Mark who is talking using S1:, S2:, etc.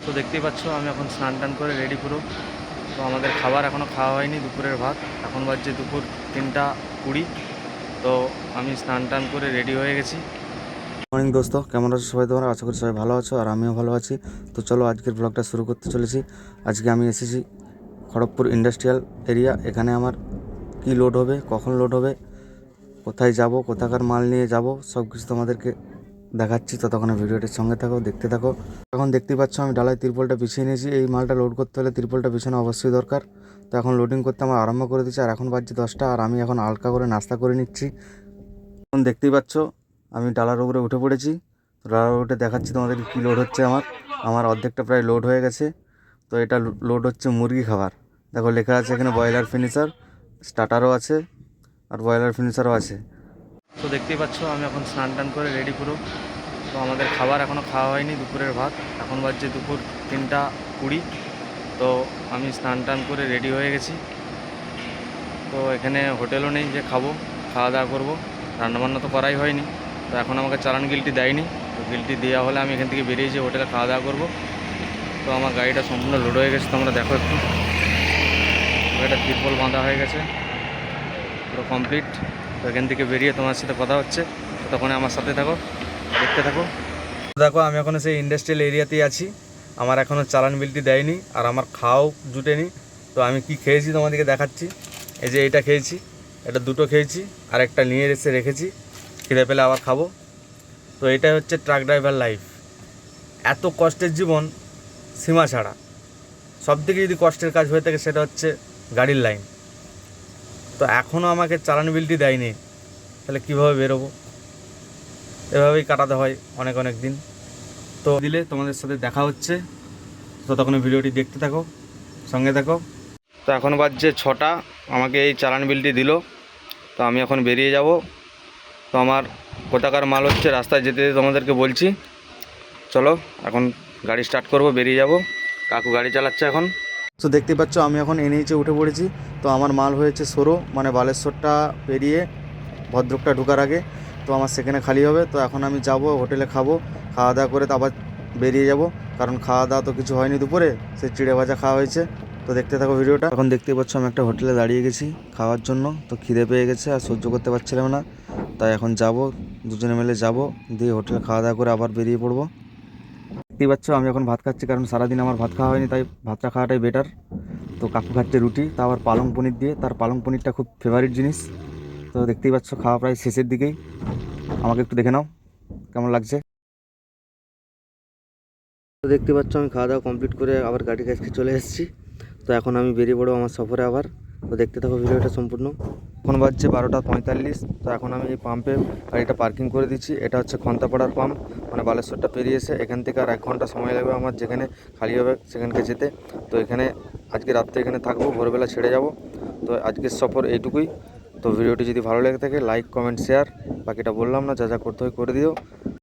S1: তো দেখতেই পাচ্ছ আমি এখন স্নান টান করে রেডি পুরো। তো আমাদের খাবার এখনও খাওয়া হয়নি, দুপুরের ভাত। এখন বাজছে দুপুর 3টা 20। তো আমি স্নান টান করে রেডি হয়ে গেছি।
S2: মর্নিং দোস্ত, কেমন আছো সবাই? তোমরা আশা করি সবাই ভালো আছো আর আমিও ভালো আছি। তো চলো আজকের ব্লগটা শুরু করতে চলেছি। আজকে আমি এসেছি খড়গপুর ইন্ডাস্ট্রিয়াল এরিয়া। এখানে আমার কি লোড হবে, কখন লোড হবে, কোথায় যাব, কোথাকার মাল নিয়ে যাব, সব কিছু তোমাদেরকে দেখাচ্ছি। ততক্ষণে ভিডিওটির সঙ্গে থাকো, দেখতে থাকো। এখন দেখতেই পাচ্ছ আমি ডালাই তিরপলটা বিছিয়ে নিয়েছি। এই মালটা লোড করতে হলে তিরপলটা বিছানো অবশ্যই দরকার। তো এখন লোডিং করতে আমার আরম্ভ করে দিচ্ছি। আর এখন বাজছে 10টা আর আমি এখন হালকা করে নাস্তা করে নিচ্ছি। এখন দেখতেই পাচ্ছ আমি ডালার উপরে উঠে পড়েছি। তো ডালার উঠে দেখাচ্ছি তোমাদের কী লোড হচ্ছে। আমার অর্ধেকটা প্রায় লোড হয়ে গেছে। তো এটা লোড হচ্ছে মুরগি খাবার। দেখো লেখা আছে এখানে ব্রয়লার ফিনিশার, স্টার্টারও আছে আর ব্রয়লার ফিনিশারও আছে।
S1: তো দেখতেই পাচ্ছ আমি এখন স্নান টান করে রেডি পুরো। তো আমাদের খাবার এখনও খাওয়া হয়নি, দুপুরের ভাত। এখন বাজছে দুপুর 3টা 20। তো আমি স্নান টান করে রেডি হয়ে গেছি। তো এখানে হোটেলও নেই যে খাওয়া দাওয়া করবো। রান্নাবান্না তো করাই হয়নি। তো এখন আমাকে চালান গিলটি দেয়নি। তো গিলটি দেওয়া হলে আমি এখান থেকে বেরিয়ে যেয়ে হোটেলে খাওয়া দাওয়া করবো। তো আমার গাড়িটা সম্পূর্ণ লোড হয়ে গেছে, তোমরা দেখো একটু। গাড়িটা তিরপল বাঁধা হয়ে গেছে, পুরো কমপ্লিট। তো এখান থেকে বেরিয়ে তোমার সাথে কথা হচ্ছে। তখন আমার সাথে থাকো, দেখতে থাকো। দেখো আমি এখন সেই ইন্ডাস্ট্রিয়াল এরিয়াতেই আছি। আমার এখনও চালান বিলটি দেয়নি আর আমার খাওয়াও জুটেনি। তো আমি কি খেয়েছি তোমাদেরকে দেখাচ্ছি। এই যে এইটা খেয়েছি, এটা দুটো খেয়েছি আর একটা নিয়ে এসে রেখেছি, খিদে পেলে আবার খাবো। তো এটাই হচ্ছে ট্রাক ড্রাইভার লাইফ। এত কষ্টের জীবন সীমা ছাড়া। সবথেকে যদি কষ্টের কাজ হয়ে থাকে সেটা হচ্ছে গাড়ির লাইন। তো এখনও আমাকে চালান বিলটি দেয়নি, তাহলে কীভাবে বেরোবো? এভাবেই কাটাতে হয় অনেক অনেক দিন। তো দিলে তোমাদের সাথে দেখা হচ্ছে। তো তখন ভিডিওটি দেখতে থাকো, সঙ্গে থাকো। তো এখন বাজছে 6টা, আমাকে এই চালান বিলটি দিল। তো আমি এখন বেরিয়ে যাব। তো আমার কোথাকার মাল হচ্ছে রাস্তায় যেতে যেতে তোমাদেরকে বলছি। চলো এখন গাড়ি স্টার্ট করব, বেরিয়ে যাব। কাকু গাড়ি চালাচ্ছে এখন।
S2: তো দেখতেই পাচ্ছ আমি এখন এনএইচে উঠে পড়েছি। তো আমার মাল হয়েছে সরো, মানে বালেশ্বরটা পেরিয়ে ভদ্রকটা ঢোকার আগে। তো আমার সেখানে খালি হবে। তো এখন আমি যাব হোটেলে, খাওয়া দাওয়া করে তো আবার বেরিয়ে যাব। কারণ খাওয়া দাওয়া তো কিছু হয়নি দুপুরে, সে চিড়ে ভাজা খাওয়া হয়েছে। তো দেখতে থাকো ভিডিওটা। এখন দেখতেই পাচ্ছ আমি একটা হোটেলে দাঁড়িয়ে গেছি খাওয়ার জন্য। তো খিদে পেয়ে গেছে আর সহ্য করতে পারছিলাম না। তাই এখন যাব, দুজনে মিলে যাব, দিয়ে হোটেলে খাওয়া দাওয়া করে আবার বেরিয়ে পড়বো। দেখতেই পাচ্ছ আমি এখন ভাত খাচ্ছি, কারণ সারাদিন আমার ভাত খাওয়া হয়নি, তাই ভাতটা খাওয়াটাই বেটার। তো কাকু খাচ্ছে রুটি, তা আবার পালং পনির দিয়ে। তার পালং পনিরটা খুব ফেভারিট জিনিস। তো দেখতেই পাচ্ছ খাওয়া প্রায় শেষের দিকেই। আমাকে একটু দেখে নাও কেমন লাগছে। তো দেখতে পাচ্ছ আমি খাওয়া দাওয়া কমপ্লিট করে আবার গাড়ির কাছে চলে এসেছি। তো এখন আমি বেরিয়ে পড়বো আমার সফরে আবার। তো দেখতে থাকো ভিডিওটা সম্পূর্ণ। এখন বাজছে 12টা 45। তো এখন আমি এই পাম্পে গাড়িটা পার্কিং করে দিচ্ছি। এটা হচ্ছে খন্তাপাড়ার পাম্প, মানে বালেশ্বরটা পেরিয়ে এসে এখান থেকে আর 1 ঘন্টা সময় লাগবে আমার যেখানে খালি হবে সেখানকে যেতে। তো এখানে আজকে রাত্রে এখানে থাকবো, ভোরবেলা ছেড়ে যাব। তো আজকের সফর এইটুকুই। তো ভিডিওটি যদি ভালো লেগে থাকে লাইক কমেন্ট শেয়ার, বাকিটা বললাম না, যা যা করতে হয় করে দিও।